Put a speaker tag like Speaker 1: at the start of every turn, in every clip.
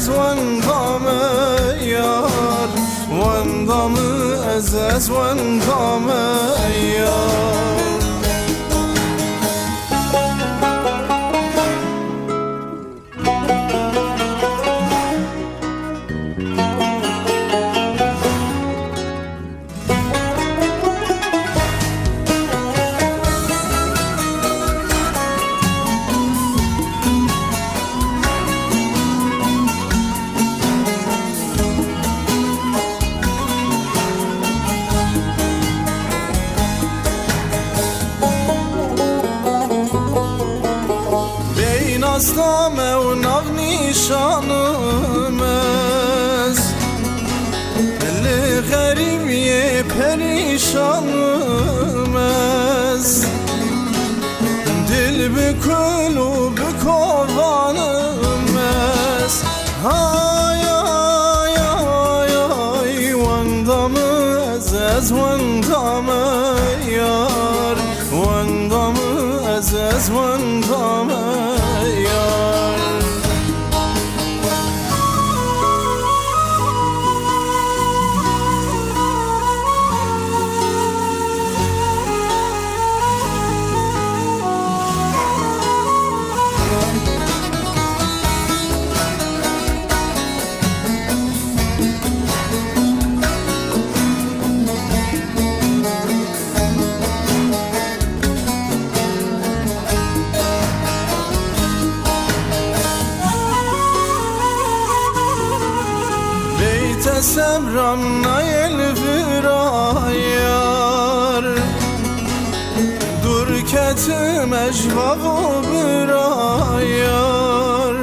Speaker 1: از وندام یار وندام از وندام یار Nastame u nav nişanımız Li garibiye perişanımız Dil bükül u bükovanımız Hay ay ay ay Vandamız ez vandamı yar Vandamız ez vandamı Sebram nayel virayar Dur ketim ecvavu birayar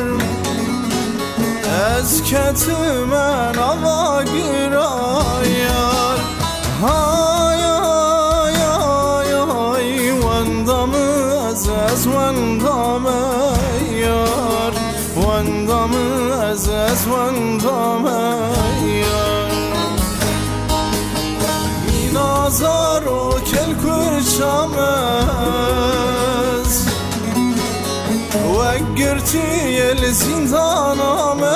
Speaker 1: Ez ketimen ava girayar Hay ay ay ay Vandamı ez vandamı yar Vandamı ez vandamı Nazar o kel kurçamız Ve girti yel zindanamız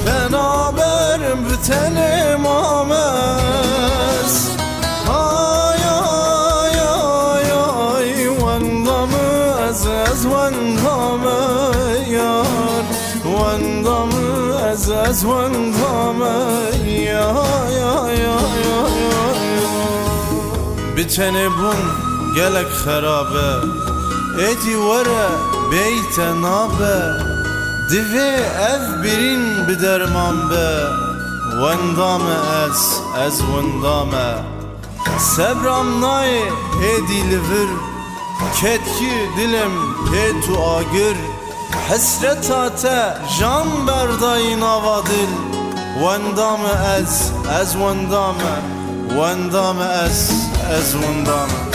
Speaker 1: Beraber bitenim amez Ay ay ay ay Vandamı ez vandamı yar Vandamı ez vandamı Bitene bun gelek kharabe Edi vere beyte nabe Dive ev birin biderman be Vendame ez vendame Sebram nay edi livir Ketki dilim petu agir Hasretate can berdayın avadil Vandame ez vendame Vandame ez vendame